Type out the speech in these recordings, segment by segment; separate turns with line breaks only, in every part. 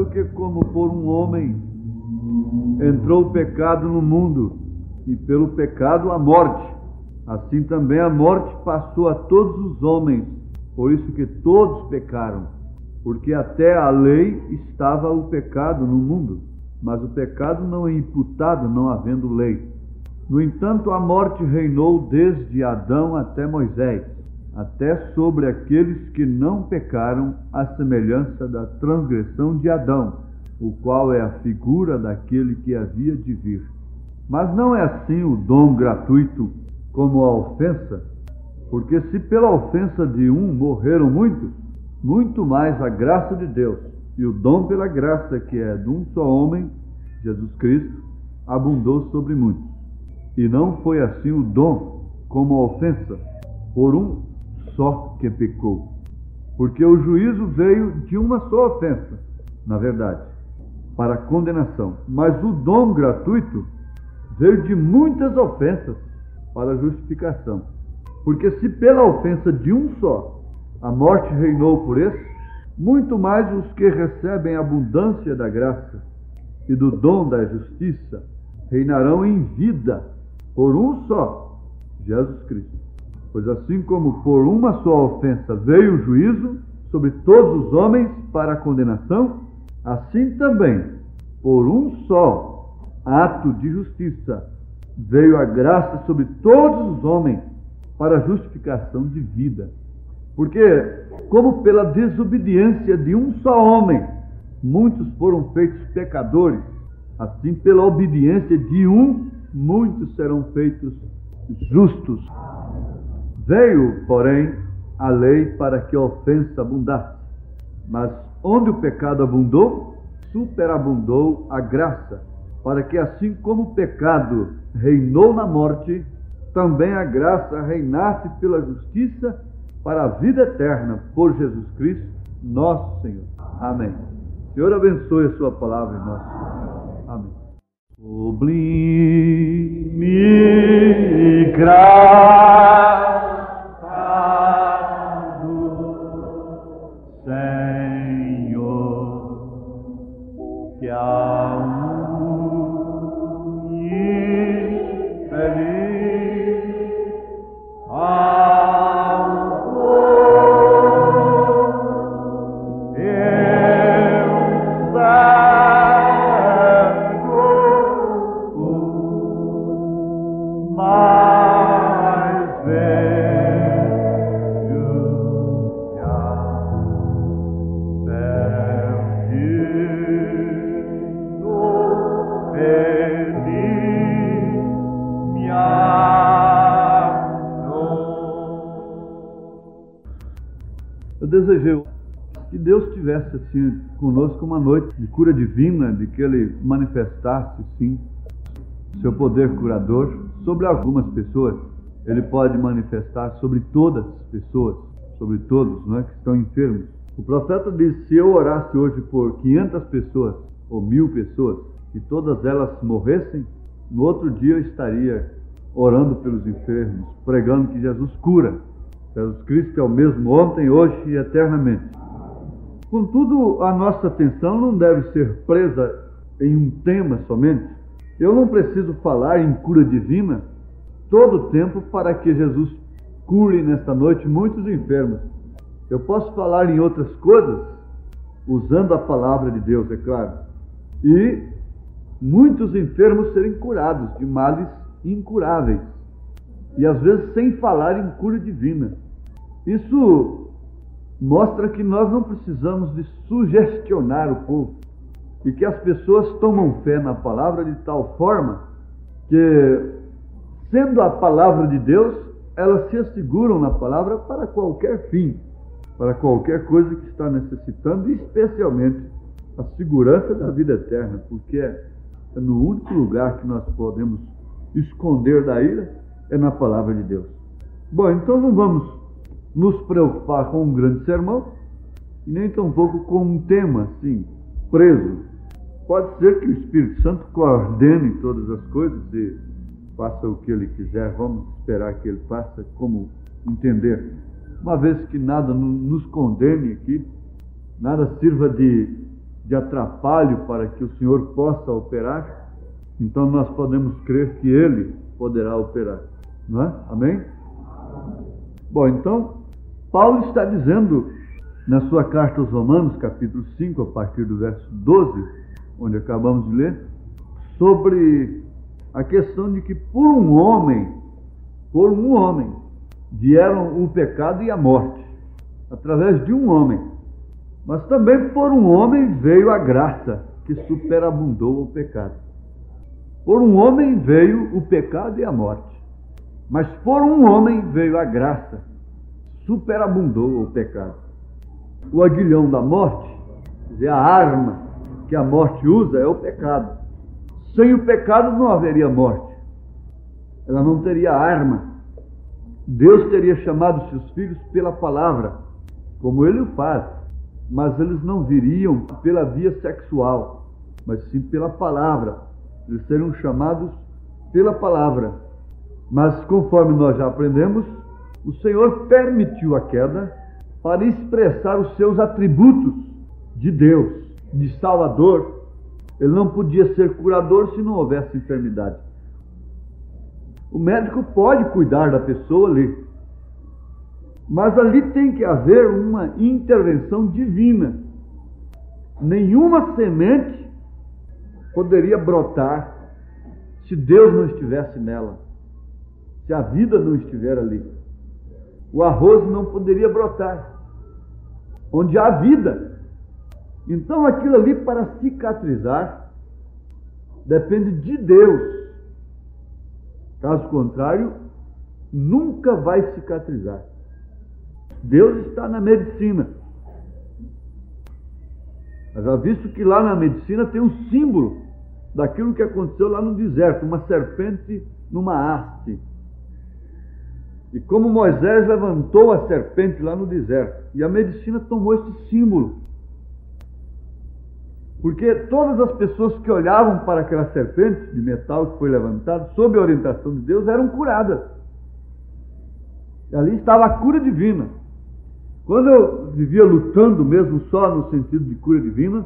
porque como por um homem entrou o pecado no mundo, e pelo pecado a morte, assim também a morte passou a todos os homens, por isso que todos pecaram, porque até a lei estava o pecado no mundo, mas o pecado não é imputado não havendo lei. No entanto, a morte reinou desde Adão até Moisés, até sobre aqueles que não pecaram, à semelhança da transgressão de Adão, o qual é a figura daquele que havia de vir. Mas não é assim o dom gratuito como a ofensa, porque se pela ofensa de um morreram muitos, muito mais a graça de Deus e o dom pela graça que é de um só homem, Jesus Cristo, abundou sobre muitos. E não foi assim o dom como a ofensa, por um só que pecou. Porque o juízo veio de uma só ofensa, na verdade, para a condenação. Mas o dom gratuito veio de muitas ofensas para a justificação. Porque se pela ofensa de um só a morte reinou por esse, muito mais os que recebem a abundância da graça e do dom da justiça reinarão em vida por um só, Jesus Cristo. Pois assim como por uma só ofensa veio o juízo sobre todos os homens para a condenação, assim também, por um só ato de justiça, veio a graça sobre todos os homens para a justificação de vida. Porque, como pela desobediência de um só homem, muitos foram feitos pecadores, assim pela obediência de um, muitos serão feitos justos. Veio, porém, a lei para que a ofensa abundasse. Mas onde o pecado abundou, superabundou a graça, para que assim como o pecado reinou na morte, também a graça reinasse pela justiça para a vida eterna, por Jesus Cristo, nosso Senhor. Amém. O Senhor abençoe a sua palavra em nós. Amém. Sublime graça do Senhor, que a um infeliz desejei que Deus estivesse assim conosco uma noite de cura divina, de que Ele manifestasse sim seu poder curador sobre algumas pessoas. Ele pode manifestar sobre todas as pessoas, sobre todos, não é, que estão enfermos. O profeta disse: se eu orasse hoje por 500 pessoas ou 1000 pessoas e todas elas morressem, no outro dia eu estaria orando pelos enfermos, pregando que Jesus cura. Jesus Cristo é o mesmo ontem, hoje e eternamente. Contudo, a nossa atenção não deve ser presa em um tema somente. Eu não preciso falar em cura divina todo o tempo para que Jesus cure nesta noite muitos enfermos. Eu posso falar em outras coisas, usando a palavra de Deus, é claro, e muitos enfermos serem curados de males incuráveis. E às vezes sem falar em cura divina. Isso mostra que nós não precisamos de sugestionar o povo e que as pessoas tomam fé na palavra de tal forma que, sendo a palavra de Deus, elas se asseguram na palavra para qualquer fim, para qualquer coisa que está necessitando, e especialmente a segurança da vida eterna, porque é no único lugar que nós podemos esconder da ira, é na palavra de Deus. Bom, então não vamos nos preocupar com um grande sermão e nem tampouco com um tema assim, preso. Pode ser que o Espírito Santo coordene todas as coisas e faça o que Ele quiser. Vamos esperar que Ele faça como entender. Uma vez que nada nos condene aqui, nada sirva de de atrapalho para que o Senhor possa operar, então nós podemos crer que Ele poderá operar, não é? Amém? Bom, então, Paulo está dizendo na sua carta aos Romanos, capítulo 5, a partir do verso 12, onde acabamos de ler, sobre a questão de que por um homem, vieram o pecado e a morte, através de um homem. Mas também por um homem veio a graça, que superabundou o pecado. Por um homem veio o pecado e a morte. Mas por um homem veio a graça, superabundou o pecado. O aguilhão da morte, quer dizer, a arma que a morte usa é o pecado. Sem o pecado não haveria morte. Ela não teria arma. Deus teria chamado seus filhos pela palavra, como Ele o faz. Mas eles não viriam pela via sexual, mas sim pela palavra. Eles seriam chamados pela palavra. Mas, conforme nós já aprendemos, o Senhor permitiu a queda para expressar os seus atributos de Deus, de Salvador. Ele não podia ser curador se não houvesse enfermidade. O médico pode cuidar da pessoa ali, mas ali tem que haver uma intervenção divina. Nenhuma semente poderia brotar se Deus não estivesse nela, se a vida não estiver ali. O arroz não poderia brotar onde há vida. Então aquilo ali, para cicatrizar, depende de Deus. Caso contrário, nunca vai cicatrizar. Deus está na medicina. Eu já visto que lá na medicina tem um símbolo daquilo que aconteceu lá no deserto, uma serpente numa haste. E como Moisés levantou a serpente lá no deserto, e a medicina tomou esse símbolo. Porque todas as pessoas que olhavam para aquela serpente de metal que foi levantada, sob a orientação de Deus, eram curadas. E ali estava a cura divina. Quando eu vivia lutando mesmo só no sentido de cura divina,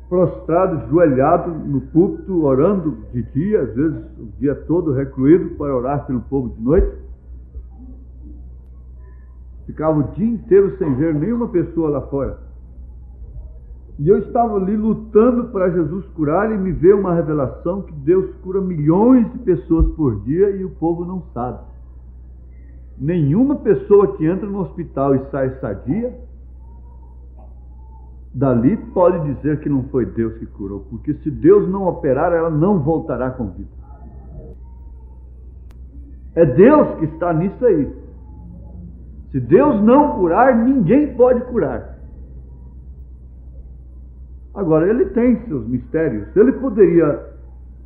prostrado, ajoelhado no púlpito, orando de dia, às vezes o dia todo recluído para orar pelo povo de noite, ficava o dia inteiro sem ver nenhuma pessoa lá fora. E eu estava ali lutando para Jesus curar, e me veio uma revelação que Deus cura milhões de pessoas por dia e o povo não sabe. Nenhuma pessoa que entra no hospital e sai sadia, dali pode dizer que não foi Deus que curou, porque se Deus não operar, ela não voltará com vida. É Deus que está nisso aí. Se Deus não curar, ninguém pode curar. Agora, Ele tem seus mistérios. Ele poderia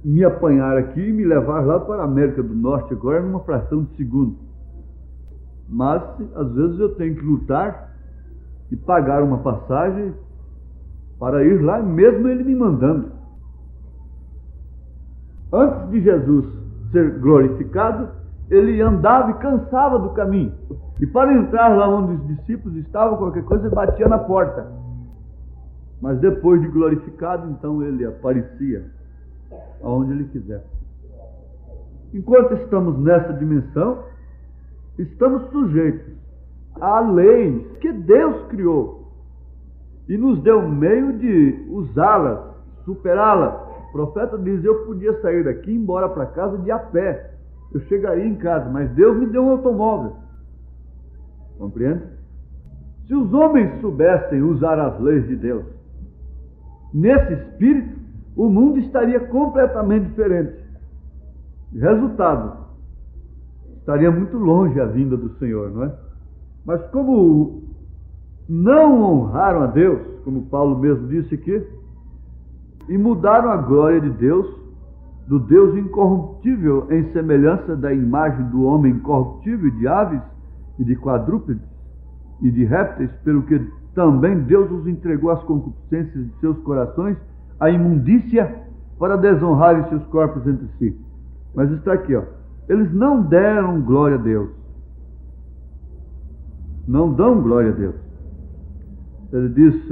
me apanhar aqui e me levar lá para a América do Norte agora numa fração de segundo. Mas, às vezes, eu tenho que lutar e pagar uma passagem para ir lá, mesmo Ele me mandando. Antes de Jesus ser glorificado, Ele andava e cansava do caminho. E para entrar lá onde os discípulos estavam, qualquer coisa, Ele batia na porta. Mas depois de glorificado, então Ele aparecia aonde Ele quisesse. Enquanto estamos nessa dimensão, estamos sujeitos à lei que Deus criou e nos deu meio de usá-las, superá-las. O profeta diz: eu podia sair daqui e ir embora para casa de a pé, eu chegaria em casa, mas Deus me deu um automóvel. Compreende? Se os homens soubessem usar as leis de Deus nesse espírito, o mundo estaria completamente diferente. Resultado, estaria muito longe a vinda do Senhor, não é? Mas como não honraram a Deus, como Paulo mesmo disse aqui, e mudaram a glória de Deus, do Deus incorruptível, em semelhança da imagem do homem corruptível, de aves e de quadrúpedes e de répteis, pelo que também Deus os entregou às concupiscências de seus corações, à imundícia, para desonrarem seus corpos entre si. Mas está aqui, ó. Eles não deram glória a Deus. Não dão glória a Deus. Ele diz,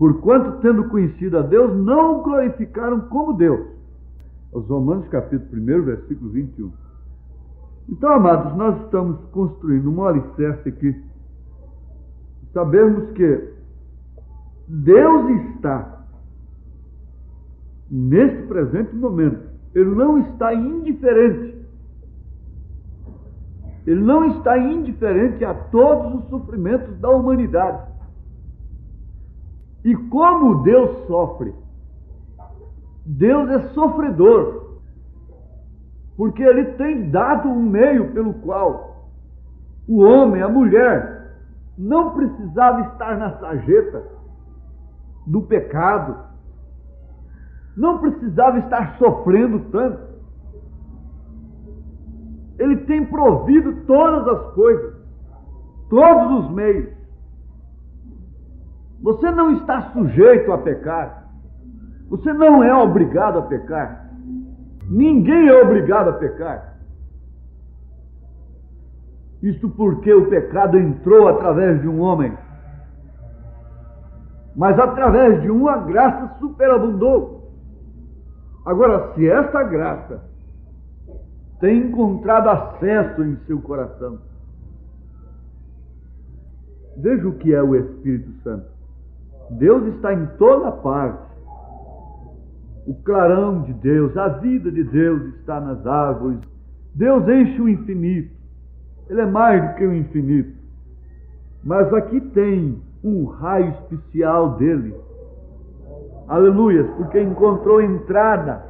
porquanto, tendo conhecido a Deus, não o glorificaram como Deus. Os Romanos capítulo 1, versículo 21. Então, amados, nós estamos construindo um alicerce aqui. Sabemos que Deus está, neste presente momento, Ele não está indiferente. Ele não está indiferente a todos os sofrimentos da humanidade. E como Deus sofre, Deus é sofredor, porque Ele tem dado um meio pelo qual o homem, a mulher, não precisava estar na sarjeta do pecado, não precisava estar sofrendo tanto. Ele tem provido todas as coisas, todos os meios. Você não está sujeito a pecar. Você não é obrigado a pecar. Ninguém é obrigado a pecar. Isto porque o pecado entrou através de um homem. Mas através de uma graça superabundou. Agora, se esta graça tem encontrado acesso em seu coração, veja o que é o Espírito Santo. Deus está em toda parte. O clarão de Deus, a vida de Deus está nas árvores. Deus enche o infinito. Ele é mais do que o infinito. Mas aqui tem um raio especial dele. Aleluias, porque encontrou entrada.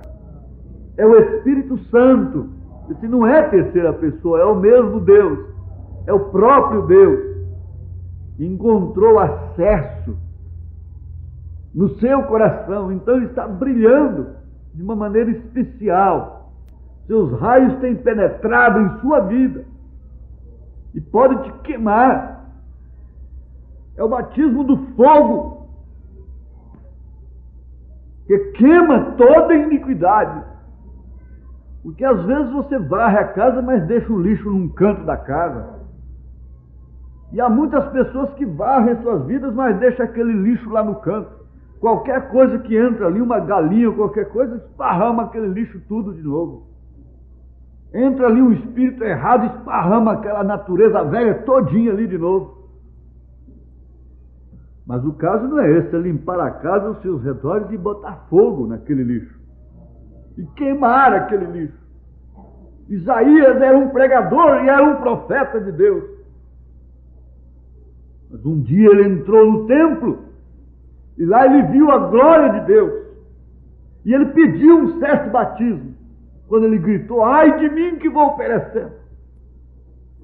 É o Espírito Santo. Esse não é a terceira pessoa, é o mesmo Deus. É o próprio Deus. Encontrou acesso no seu coração, então ele está brilhando de uma maneira especial. Seus raios têm penetrado em sua vida e podem te queimar. É o batismo do fogo que queima toda iniquidade. Porque às vezes você varre a casa, mas deixa o lixo num canto da casa. E há muitas pessoas que varrem suas vidas, mas deixam aquele lixo lá no canto. Qualquer coisa que entra ali, uma galinha ou qualquer coisa, esparrama aquele lixo tudo de novo. Entra ali um espírito errado, esparrama aquela natureza velha todinha ali de novo. Mas o caso não é esse, é limpar a casa, os seus redores e botar fogo naquele lixo. E queimar aquele lixo. Isaías era um pregador e era um profeta de Deus. Mas um dia ele entrou no templo e lá ele viu a glória de Deus. E ele pediu um certo batismo. Quando ele gritou: ai de mim que vou perecer.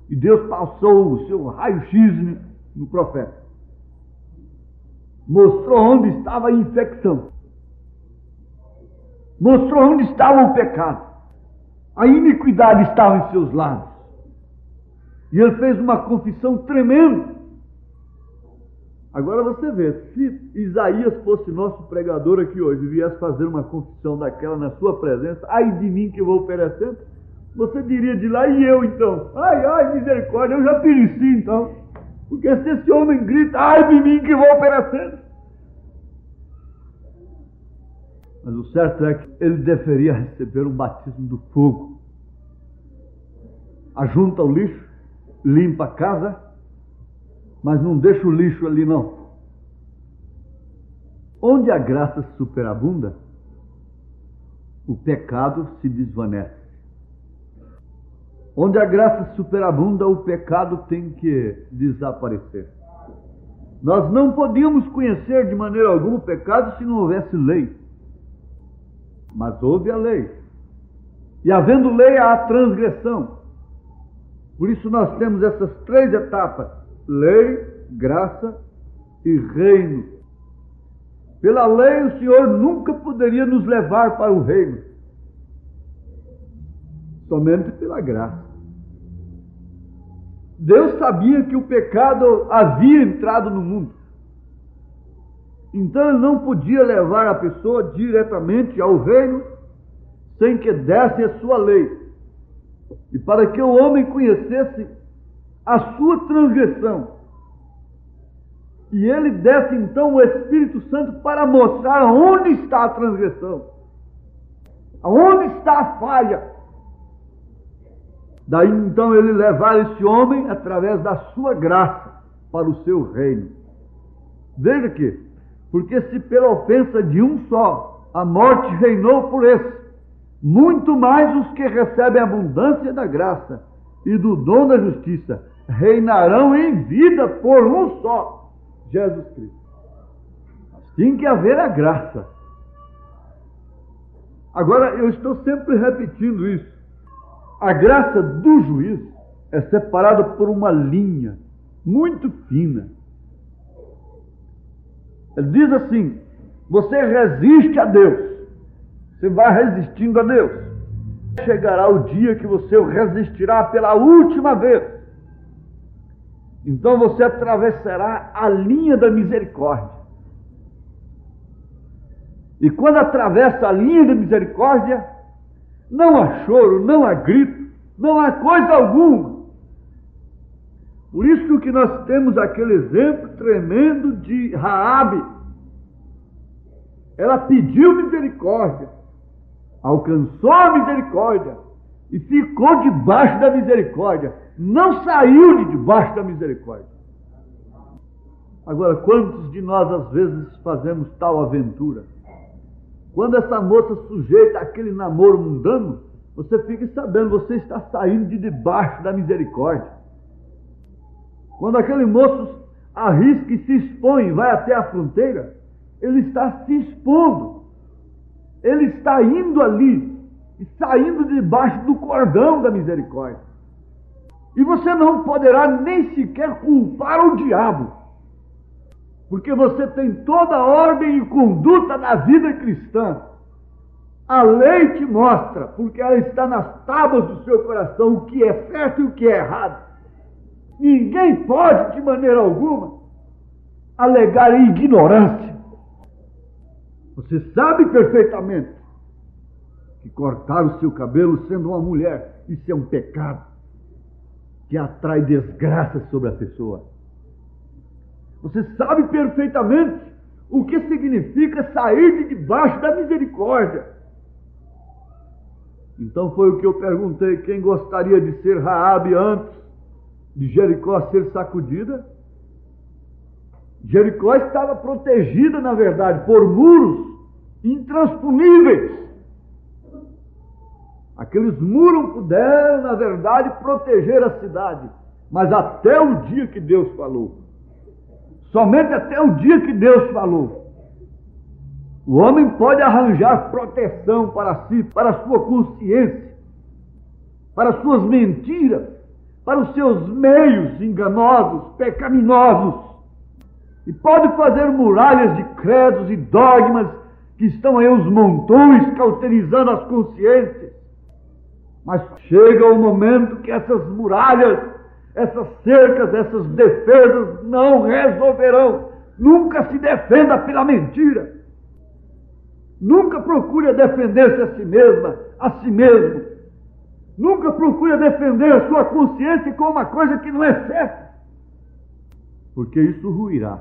E Deus passou o seu raio-x no profeta. Mostrou onde estava a infecção. Mostrou onde estava o pecado. A iniquidade estava em seus lábios. E ele fez uma confissão tremenda. Agora você vê, se Isaías fosse nosso pregador aqui hoje e viesse fazer uma confissão daquela na sua presença: ai de mim que vou perecendo, você diria de lá: e eu então? Ai, misericórdia, eu já pereci então. Porque se esse homem grita: ai de mim que vou perecendo. Mas o certo é que ele deveria receber um batismo do fogo. Ajunta o lixo, limpa a casa, mas não deixa o lixo ali não. Onde a graça superabunda, o pecado se desvanece. Onde a graça superabunda, o pecado tem que desaparecer. Nós não podíamos conhecer de maneira alguma o pecado se não houvesse lei. Mas houve a lei. E havendo lei, há a transgressão. Por isso nós temos essas três etapas: lei, graça e reino. Pela lei, o Senhor nunca poderia nos levar para o reino. Somente pela graça. Deus sabia que o pecado havia entrado no mundo. Então ele não podia levar a pessoa diretamente ao reino sem que desse a sua lei. E para que o homem conhecesse a sua transgressão, E ele desce então o Espírito Santo para mostrar onde está a transgressão, aonde está a falha. Daí então ele levar esse homem através da sua graça para o seu reino. Veja que, porque se pela ofensa de um só a morte reinou por esse, muito mais os que recebem a abundância da graça e do dom da justiça reinarão em vida por um só, Jesus Cristo. Tem que haver a graça. Agora, eu estou sempre repetindo isso. A graça do juízo é separada por uma linha muito fina. Ele diz assim: você resiste a Deus, você vai resistindo a Deus. Chegará o dia que você o resistirá pela última vez. Então você atravessará a linha da misericórdia. E quando atravessa a linha da misericórdia, não há choro, não há grito, não há coisa alguma. Por isso que nós temos aquele exemplo tremendo de Raabe. Ela pediu misericórdia, alcançou a misericórdia e ficou debaixo da misericórdia. Não saiu de debaixo da misericórdia. Agora, quantos de nós às vezes fazemos tal aventura? Quando essa moça sujeita aquele namoro mundano, você fica sabendo, você está saindo de debaixo da misericórdia. Quando aquele moço arrisca e se expõe, vai até a fronteira, ele está se expondo. Ele está indo ali e saindo debaixo do cordão da misericórdia. E você não poderá nem sequer culpar o diabo, porque você tem toda a ordem e conduta da vida cristã. A lei te mostra, porque ela está nas tábuas do seu coração, o que é certo e o que é errado. Ninguém pode, de maneira alguma, alegar ignorância. Você sabe perfeitamente que cortar o seu cabelo sendo uma mulher, isso é um pecado que atrai desgraça sobre a pessoa. Você sabe perfeitamente o que significa sair de debaixo da misericórdia. Então foi o que eu perguntei: quem gostaria de ser Raabe antes de Jericó ser sacudida? Jericó estava protegida, na verdade, por muros intransponíveis. Aqueles muros puderam, na verdade, proteger a cidade, mas até o dia que Deus falou. Somente até o dia que Deus falou. O homem pode arranjar proteção para si, para a sua consciência, para as suas mentiras, para os seus meios enganosos, pecaminosos. E pode fazer muralhas de credos e dogmas que estão aí aos montões, cauterizando as consciências. Mas chega o momento que essas muralhas, essas cercas, essas defesas não resolverão. Nunca se defenda pela mentira. Nunca procure defender-se a si mesma, a si mesmo. Nunca procure defender a sua consciência com uma coisa que não é certa, porque isso ruirá.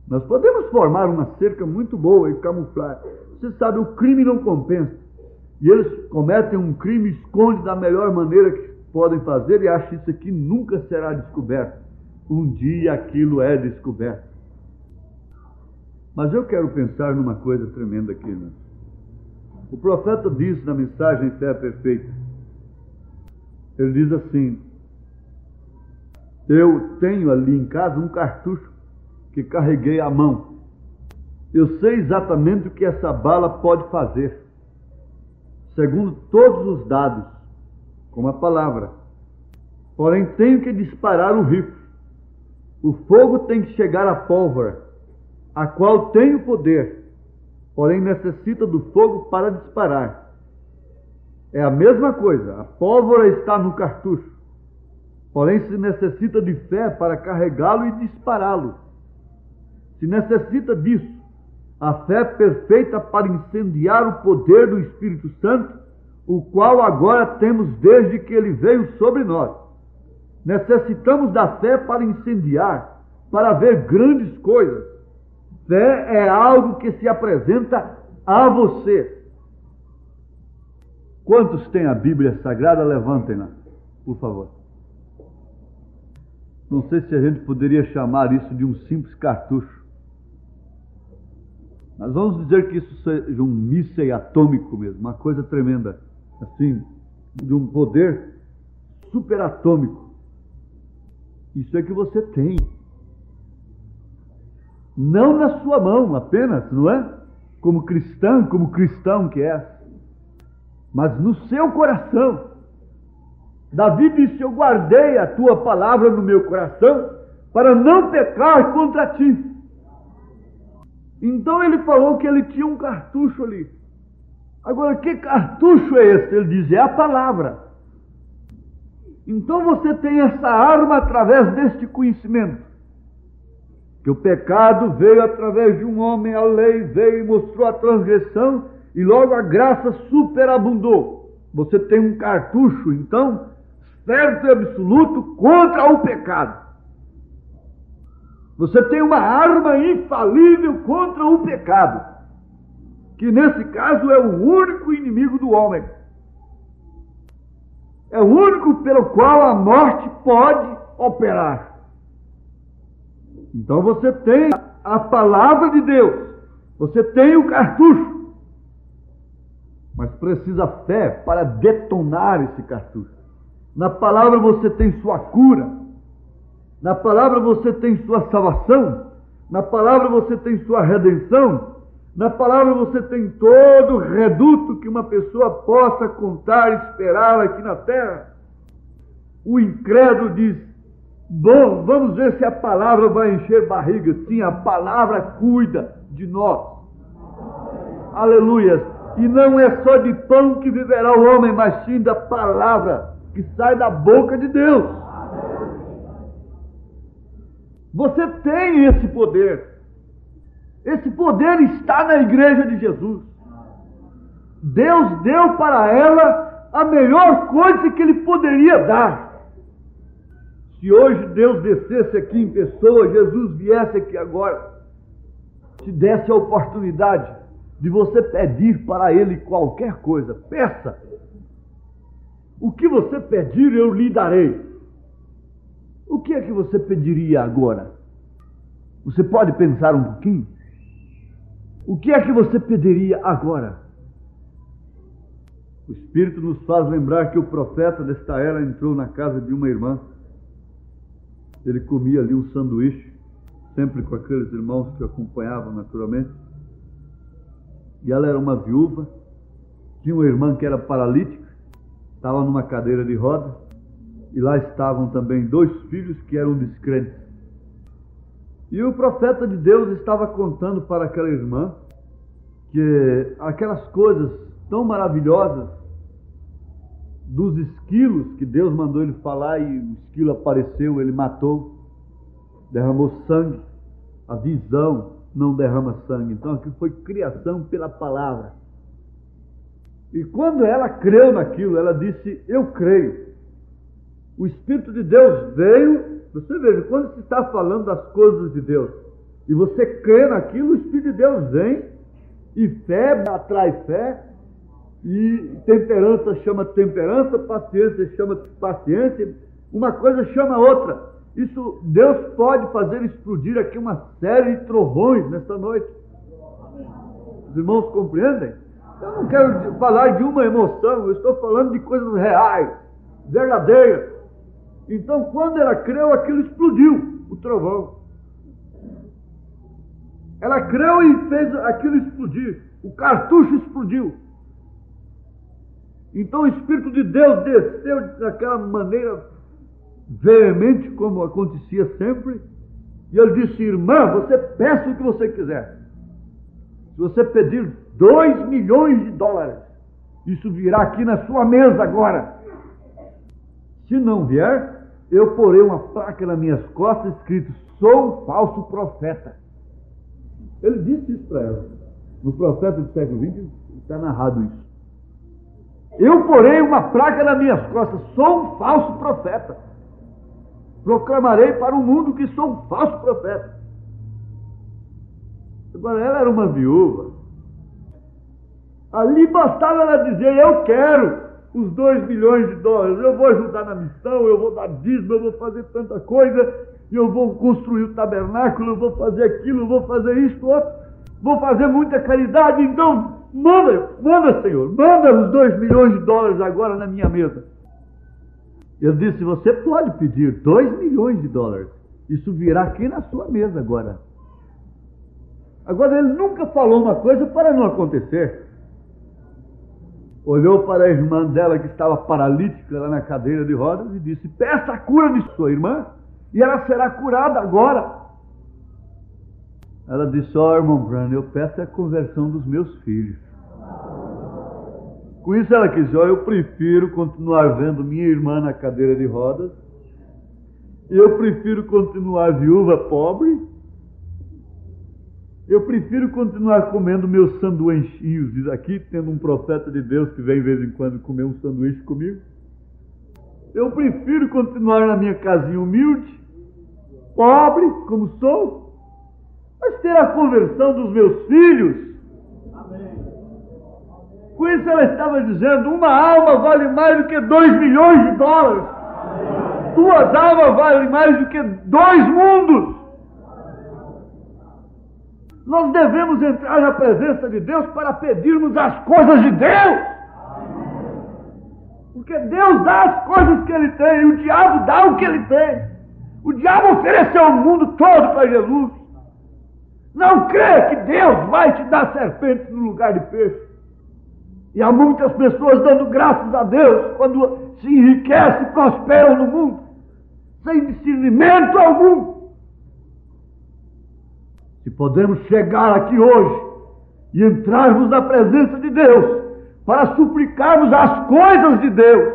Nós podemos formar uma cerca muito boa e camuflar. Você sabe, o crime não compensa. E eles cometem um crime, escondem da melhor maneira que podem fazer e acham que isso aqui nunca será descoberto. Um dia aquilo é descoberto. Mas eu quero pensar numa coisa tremenda aqui, né? O profeta diz na mensagem Fé Perfeita, ele diz assim: eu tenho ali em casa um cartucho que carreguei à mão. Eu sei exatamente o que essa bala pode fazer, segundo todos os dados, como a palavra. Porém, tenho que disparar o rifle. O fogo tem que chegar à pólvora, a qual tenho poder, porém necessita do fogo para disparar. É a mesma coisa, a pólvora está no cartucho, porém se necessita de fé para carregá-lo e dispará-lo. Se necessita disso, a fé perfeita para incendiar o poder do Espírito Santo, o qual agora temos desde que ele veio sobre nós. Necessitamos da fé para incendiar para ver grandes coisas. Fé é algo que se apresenta a você. Quantos têm a Bíblia Sagrada? Levantem-na, por favor. Não sei se a gente poderia chamar isso de um simples cartucho. Mas vamos dizer que isso seja um míssil atômico mesmo, uma coisa tremenda, assim, de um poder superatômico. Isso é que você tem. Não na sua mão apenas, não é? Como cristão que é, mas no seu coração. Davi disse: eu guardei a tua palavra no meu coração para não pecar contra ti. Então ele falou que ele tinha um cartucho ali. Agora, que cartucho é esse? Ele diz: é a palavra. Então você tem essa arma através deste conhecimento. Que o pecado veio através de um homem, a lei veio e mostrou a transgressão, e logo a graça superabundou. Você tem um cartucho, então, certo e absoluto contra o pecado. Você tem uma arma infalível contra o pecado, que nesse caso é o único inimigo do homem. É o único pelo qual a morte pode operar. Então você tem a palavra de Deus, você tem o cartucho, mas precisa fé para detonar esse cartucho. Na palavra você tem sua cura, na palavra você tem sua salvação, na palavra você tem sua redenção, na palavra você tem todo o reduto que uma pessoa possa contar e esperar aqui na terra. O incrédulo diz: bom, vamos ver se a palavra vai encher barriga. Sim, a palavra cuida de nós. Aleluia. E não é só de pão que viverá o homem, mas sim da palavra que sai da boca de Deus. Você tem esse poder. Esse poder está na igreja de Jesus. Deus deu para ela a melhor coisa que Ele poderia dar. Se hoje Deus descesse aqui em pessoa, Jesus viesse aqui agora, te desse a oportunidade de você pedir para Ele qualquer coisa, peça. O que você pedir, eu lhe darei. O que é que você pediria agora? Você pode pensar um pouquinho? O que é que você pediria agora? O Espírito nos faz lembrar que o profeta desta era entrou na casa de uma irmã. Ele comia ali um sanduíche, sempre com aqueles irmãos que o acompanhavam naturalmente. E ela era uma viúva, tinha uma irmã que era paralítica, estava numa cadeira de roda, e lá estavam também 2 filhos que eram descrentes. E o profeta de Deus estava contando para aquela irmã que aquelas coisas tão maravilhosas dos esquilos que Deus mandou ele falar, e o esquilo apareceu, ele matou, derramou sangue. A visão não derrama sangue. Então aquilo foi criação pela palavra. E quando ela creu naquilo, ela disse: eu creio. O Espírito de Deus veio. Você veja, quando se está falando das coisas de Deus e você crê naquilo, o Espírito de Deus vem, e fé atrai fé, e temperança chama temperança, paciência chama paciência, uma coisa chama outra. Isso, Deus pode fazer explodir aqui uma série de trovões nesta noite. Os irmãos compreendem? Eu não quero falar de uma emoção, eu estou falando de coisas reais, verdadeiras. Então, quando ela creu, aquilo explodiu, o trovão. Ela creu e fez aquilo explodir, o cartucho explodiu. Então o Espírito de Deus desceu daquela maneira veemente, como acontecia sempre, e ele disse: irmã, você peça o que você quiser. Se você pedir $2 milhões, isso virá aqui na sua mesa agora. Se não vier, eu porei uma placa nas minhas costas escrito: sou um falso profeta. Ele disse isso para ela. No Profeta do século XX está narrado isso. Eu porei uma placa nas minhas costas: sou um falso profeta. proclamarei para o mundo que sou um falso profeta. Agora, ela era uma viúva. Ali bastava ela dizer: eu quero os 2 milhões de dólares, eu vou ajudar na missão, eu vou dar dízimo, eu vou fazer tanta coisa, eu vou construir o tabernáculo, eu vou fazer aquilo, eu vou fazer isso, outro, vou fazer muita caridade. Então, manda, Senhor, manda os 2 milhões de dólares agora na minha mesa. Eu disse: você pode pedir 2 milhões de dólares, isso virá aqui na sua mesa agora. Agora, ele nunca falou uma coisa para não acontecer. Olhou para a irmã dela que estava paralítica lá na cadeira de rodas e disse: peça a cura de sua irmã e ela será curada agora. Ela disse: irmão Branham, eu peço a conversão dos meus filhos. Com isso ela quis: eu prefiro continuar vendo minha irmã na cadeira de rodas, eu prefiro continuar viúva pobre, eu prefiro continuar comendo meus sanduichinhos. Diz aqui, tendo um profeta de Deus que vem de vez em quando comer um sanduíche comigo. Eu prefiro continuar na minha casinha humilde, pobre, como sou, mas ter a conversão dos meus filhos. Com isso ela estava dizendo: uma alma vale mais do que 2 milhões de dólares. 2 almas valem mais do que 2 mundos. Nós devemos entrar na presença de Deus para pedirmos as coisas de Deus. Porque Deus dá as coisas que Ele tem, e o diabo dá o que Ele tem. O diabo ofereceu o mundo todo para Jesus. Não crê que Deus vai te dar serpentes no lugar de peixe. E há muitas pessoas dando graças a Deus quando se enriquecem e prosperam no mundo, sem discernimento algum. Se podemos chegar aqui hoje e entrarmos na presença de Deus para suplicarmos as coisas de Deus.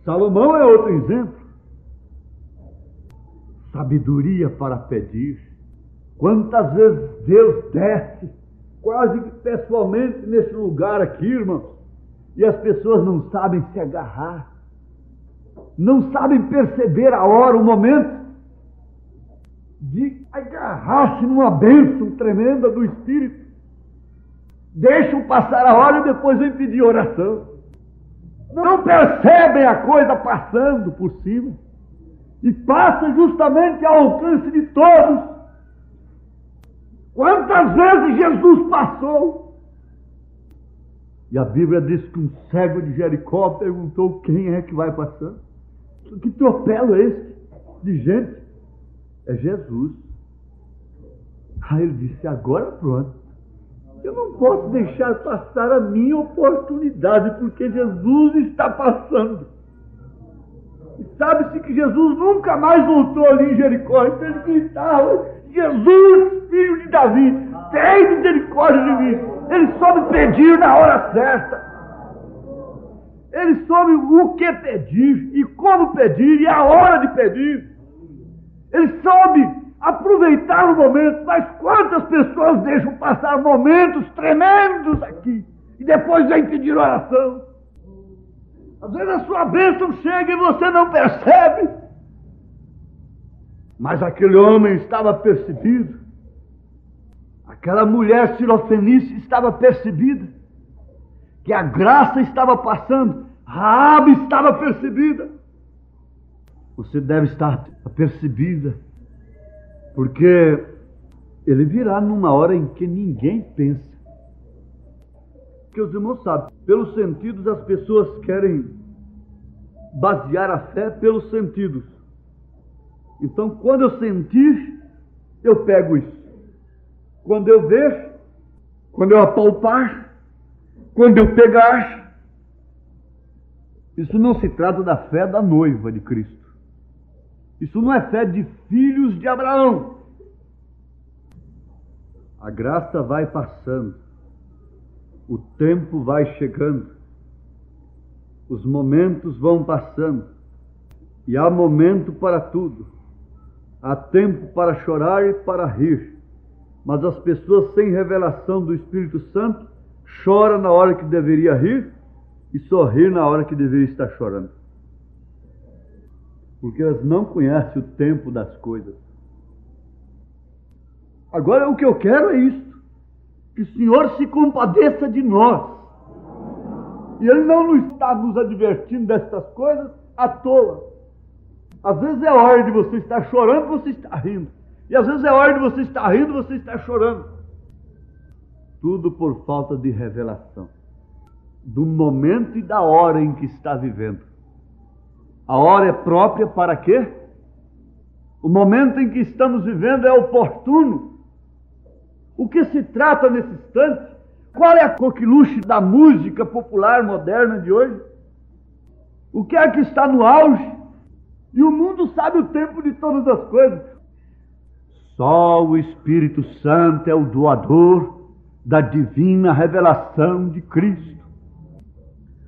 Salomão é outro exemplo. Sabedoria para pedir. Quantas vezes Deus desce, quase que pessoalmente, nesse lugar aqui, irmãos, e as pessoas não sabem se agarrar, não sabem perceber a hora, o momento de agarrar-se numa bênção tremenda do Espírito. Deixam passar a hora e depois vem pedir oração. Não percebem a coisa passando por cima. E passa justamente ao alcance de todos. Quantas vezes Jesus passou? E a Bíblia diz que um cego de Jericó perguntou: quem é que vai passando? Que tropelo é esse de gente? É Jesus. Aí ele disse: agora pronto. Eu não posso deixar passar a minha oportunidade, porque Jesus está passando. E sabe-se que Jesus nunca mais voltou ali em Jericó. Então ele gritava: Jesus, filho de Davi, tem misericórdia de mim. Ele soube pedir na hora certa. Ele soube o que pedir e como pedir e a hora de pedir. Ele soube aproveitar o momento. Mas quantas pessoas deixam passar momentos tremendos aqui e depois vêm pedir oração? Às vezes a sua bênção chega e você não percebe. Mas aquele homem estava percebido. Aquela mulher sirofenícia estava percebida. Que a graça estava passando. Raabe estava percebida. Você deve estar apercebida. Porque ele virá numa hora em que ninguém pensa. Porque os irmãos sabem, pelos sentidos as pessoas querem basear a fé pelos sentidos. Então, quando eu sentir, eu pego isso. Quando eu ver, quando eu apalpar, quando eu pegar. Isso não se trata da fé da noiva de Cristo. Isso não é fé de filhos de Abraão. A graça vai passando. O tempo vai chegando. Os momentos vão passando. E há momento para tudo. Há tempo para chorar e para rir. Mas as pessoas sem revelação do Espírito Santo choram na hora que deveria rir e sorrir na hora que deveria estar chorando. porque elas não conhecem o tempo das coisas. Agora, o que eu quero é isso, que o Senhor se compadeça de nós. E Ele não está nos advertindo destas coisas à toa. Às vezes é hora de você estar chorando, você está rindo. E às vezes é hora de você estar rindo, você está chorando. Tudo por falta de revelação do momento e da hora em que está vivendo. A hora é própria para quê? O momento em que estamos vivendo é oportuno. O que se trata nesse instante? Qual é a coqueluche da música popular moderna de hoje? O que é que está no auge? E o mundo sabe o tempo de todas as coisas. Só o Espírito Santo é o doador da divina revelação de Cristo.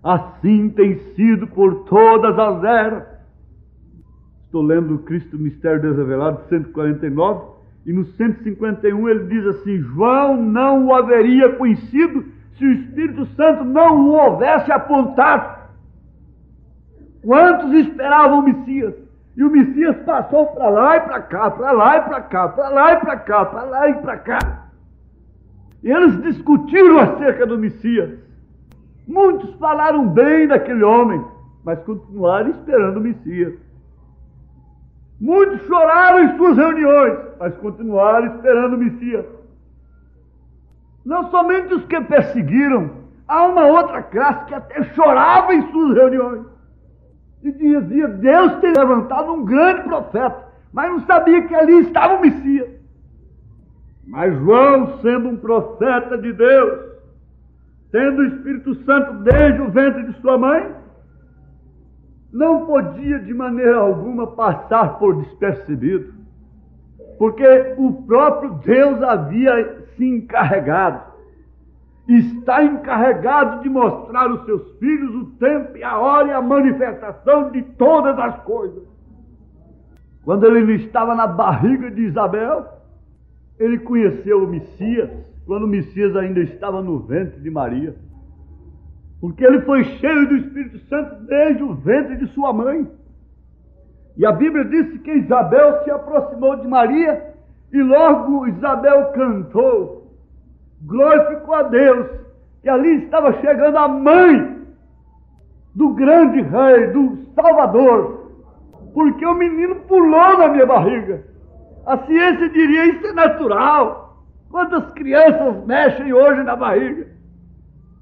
Assim tem sido por todas as eras. Estou lendo o Cristo Mistério Deus Revelado, 149, e no 151 ele diz assim: João não o haveria conhecido se o Espírito Santo não o houvesse apontado. Quantos esperavam o Messias? E o Messias passou para lá e para cá, para lá e para cá, para lá e para cá, para lá e para cá. E eles discutiram acerca do Messias. Muitos falaram bem daquele homem, mas continuaram esperando o Messias. Muitos choraram em suas reuniões, mas continuaram esperando o Messias. Não somente os que perseguiram, há uma outra classe que até chorava em suas reuniões. E dizia: Deus tem levantado um grande profeta, mas não sabia que ali estava o Messias. Mas João, sendo um profeta de Deus, tendo o Espírito Santo desde o ventre de sua mãe, não podia de maneira alguma passar por despercebido, porque o próprio Deus havia se encarregado, está encarregado de mostrar aos seus filhos o tempo e a hora e a manifestação de todas as coisas. Quando ele estava na barriga de Isabel, ele conheceu o Messias, quando o Messias ainda estava no ventre de Maria, porque ele foi cheio do Espírito Santo desde o ventre de sua mãe. E a Bíblia diz que Isabel se aproximou de Maria e logo Isabel cantou, glorificou a Deus, que ali estava chegando a mãe do grande rei, do Salvador, porque o menino pulou na minha barriga. A ciência diria: isso é natural. Quantas crianças mexem hoje na barriga?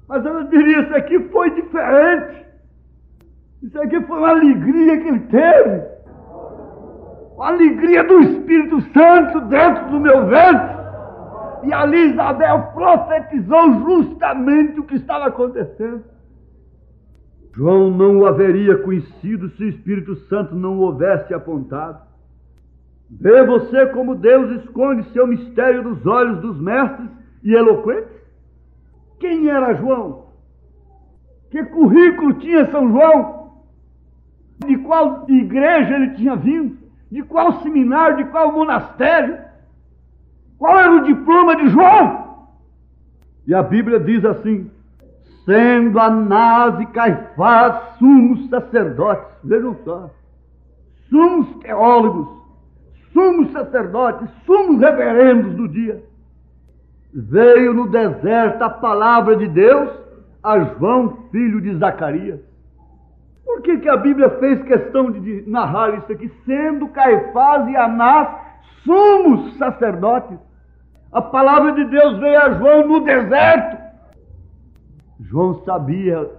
Mas ela diria: isso aqui foi diferente. Isso aqui foi uma alegria que ele teve. Uma alegria do Espírito Santo dentro do meu ventre. E ali Isabel profetizou justamente o que estava acontecendo. João não o haveria conhecido se o Espírito Santo não o houvesse apontado. Vê você como Deus esconde seu mistério dos olhos dos mestres e eloquentes? Quem era João? Que currículo tinha São João? De qual igreja ele tinha vindo? De qual seminário? De qual monastério? Qual era o diploma de João? E a Bíblia diz assim: sendo Anás e Caifás sumos sacerdotes, vejam só, sumos teólogos, sumos sacerdotes, sumos reverendos do dia, veio no deserto a palavra de Deus a João, filho de Zacarias. Por que a Bíblia fez questão de narrar isso aqui? Sendo Caifás e Anás sumos sacerdotes, a palavra de Deus veio a João no deserto. João sabia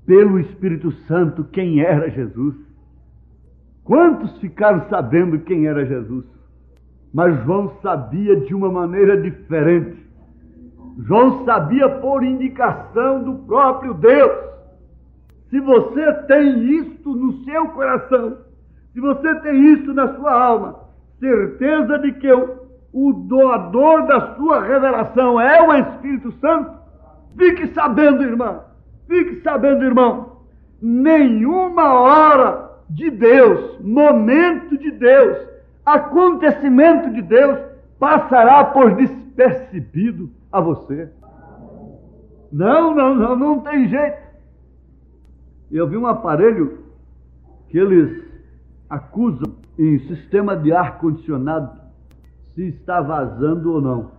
pelo Espírito Santo quem era Jesus. Quantos ficaram sabendo quem era Jesus? Mas João sabia de uma maneira diferente. João sabia por indicação do próprio Deus. Se você tem isto no seu coração, se você tem isto na sua alma, certeza de que o doador da sua revelação é o Espírito Santo, fique sabendo, irmã, fique sabendo, irmão, nenhuma hora de Deus, momento de Deus, acontecimento de Deus passará por despercebido a você. Não tem jeito. Eu vi um aparelho que eles acusam em sistema de ar-condicionado se está vazando ou não.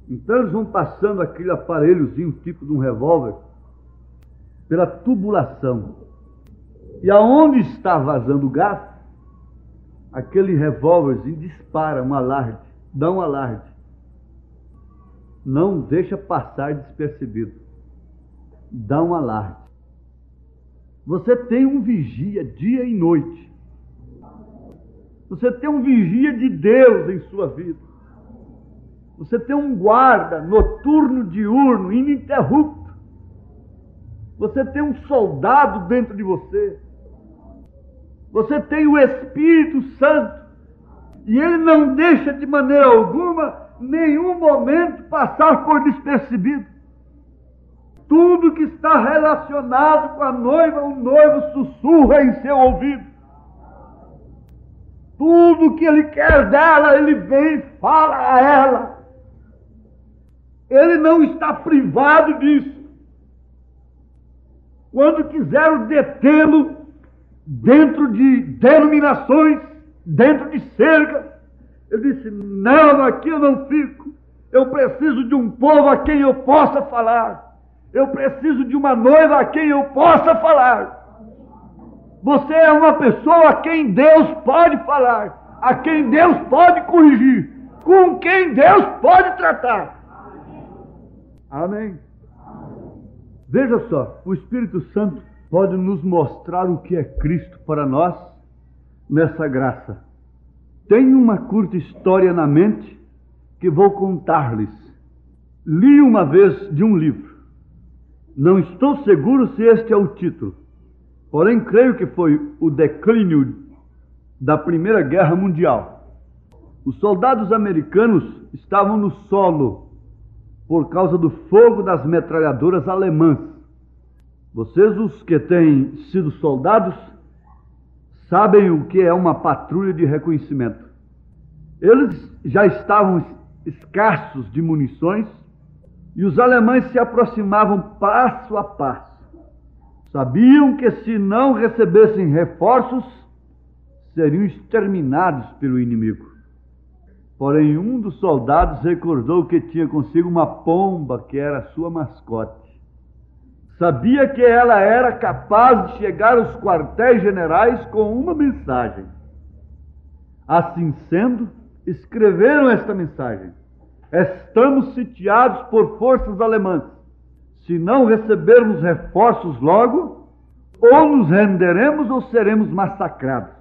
Então eles vão passando aquele aparelhozinho, tipo de um revólver, pela tubulação. E aonde está vazando o gás, aquele revólverzinho dispara um alarde, dá um alarde. Não deixa passar despercebido. Dá um alarde. Você tem um vigia dia e noite. Você tem um vigia de Deus em sua vida. Você tem um guarda noturno, diurno, ininterrupto. Você tem um soldado dentro de você. Você tem o Espírito Santo. E ele não deixa de maneira alguma, nenhum momento, passar por despercebido. Tudo que está relacionado com a noiva, o noivo sussurra em seu ouvido. Tudo que ele quer dela, ele vem e fala a ela. Ele não está privado disso. Quando quiseram detê-lo dentro de denominações, dentro de cerca, ele disse: não, aqui eu não fico. Eu preciso de um povo a quem eu possa falar. Eu preciso de uma noiva a quem eu possa falar. Você é uma pessoa a quem Deus pode falar, a quem Deus pode corrigir, com quem Deus pode tratar. Amém. Veja só, o Espírito Santo pode nos mostrar o que é Cristo para nós nessa graça. Tenho uma curta história na mente que vou contar-lhes. Li uma vez de um livro. Não estou seguro se este é o título, porém creio que foi o declínio da Primeira Guerra Mundial. Os soldados americanos estavam no solo por causa do fogo das metralhadoras alemãs. Vocês, os que têm sido soldados, sabem o que é uma patrulha de reconhecimento. Eles já estavam escassos de munições e os alemães se aproximavam passo a passo. Sabiam que se não recebessem reforços, seriam exterminados pelo inimigo. Porém, um dos soldados recordou que tinha consigo uma pomba que era sua mascote. Sabia que ela era capaz de chegar aos quartéis generais com uma mensagem. Assim sendo, escreveram esta mensagem: estamos sitiados por forças alemãs. Se não recebermos reforços logo, ou nos renderemos ou seremos massacrados.